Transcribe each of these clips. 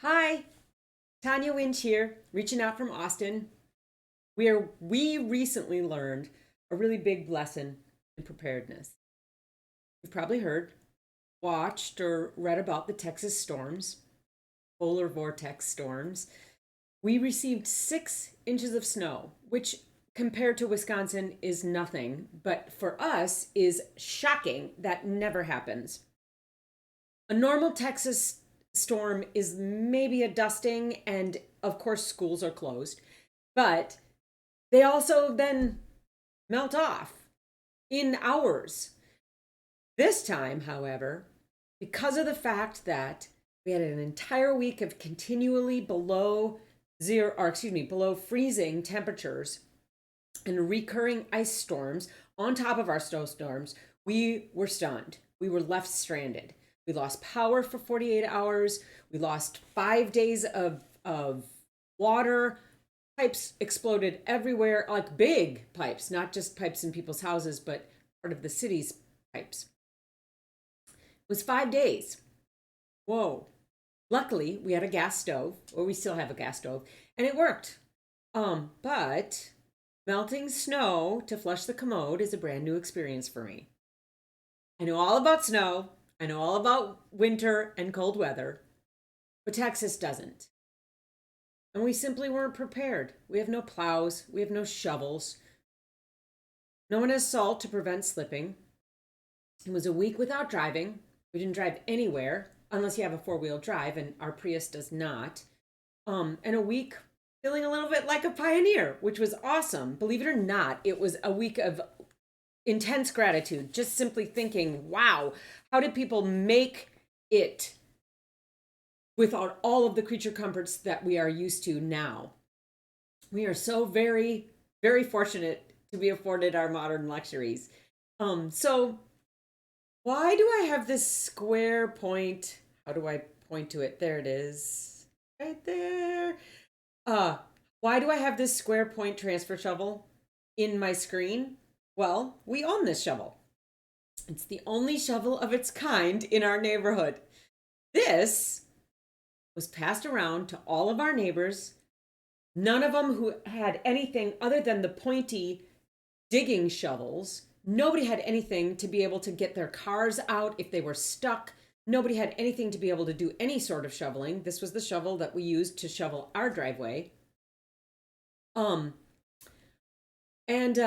Hi, Tanya Winch here, reaching out from Austin. We recently learned a really big lesson in preparedness. You've probably heard, watched, or read about the Texas storms, polar vortex storms. We received 6 inches of snow, which compared to Wisconsin is nothing, but for us is shocking. That never happens. A normal Texas storm is maybe a dusting, and of course, schools are closed, but they also then melt off in hours. This time, however, because of the fact that we had an entire week of continually below zero, or excuse me, below freezing temperatures and recurring ice storms on top of our snowstorms, we were stunned. We were left stranded. We lost power for 48 hours. We lost 5 days of water. Pipes exploded everywhere, like big pipes, not just pipes in people's houses, but part of the city's pipes. It was 5 days. Whoa. Luckily, we had a gas stove, or we still have a gas stove, and it worked. But melting snow to flush the commode is a brand new experience for me. I know all about snow. I know all about winter and cold weather, but Texas doesn't. And we simply weren't prepared. We have no plows, we have no shovels. No one has salt to prevent slipping. It was a week without driving. We didn't drive anywhere unless you have a four-wheel drive, and our Prius does not. And a week feeling a little bit like a pioneer, which was awesome. Believe it or not, it was a week of intense gratitude, just simply thinking, wow, how did people make it without all of the creature comforts that we are used to now? We are so very, very fortunate to be afforded our modern luxuries. So why do I have this square point? How do I point to it? There it is. Right there. Uh, why do I have this square point transfer shovel in my screen? Well, we own this shovel. It's the only shovel of its kind in our neighborhood. This was passed around to all of our neighbors, none of them who had anything other than the pointy digging shovels. Nobody had anything to be able to get their cars out if they were stuck. Nobody had anything to be able to do any sort of shoveling. This was the shovel that we used to shovel our driveway. Um, and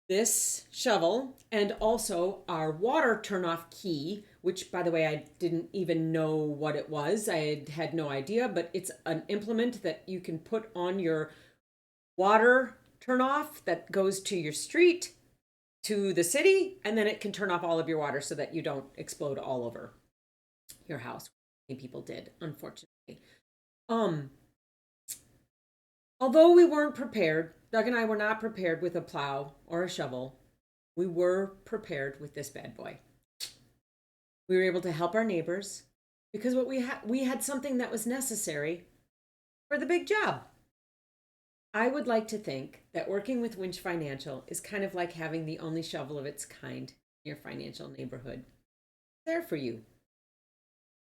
this shovel and also our water turnoff key, which by the way, I didn't even know what it was. I had no idea, but it's an implement that you can put on your water turnoff that goes to your street, to the city, and then it can turn off all of your water so that you don't explode all over your house. Many people did, unfortunately. Um, Although we weren't prepared, Doug and I were not prepared with a plow or a shovel. We were prepared with this bad boy. We were able to help our neighbors because what we had something that was necessary for the big job. I would like to think that working with Winch Financial is kind of like having the only shovel of its kind in your financial neighborhood. There for you.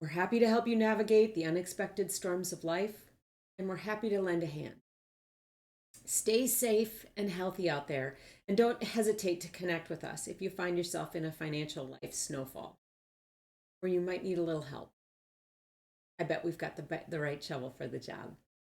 We're happy to help you navigate the unexpected storms of life, and we're happy to lend a hand. Stay safe and healthy out there, and don't hesitate to connect with us if you find yourself in a financial life snowfall where you might need a little help. I bet we've got the right shovel for the job.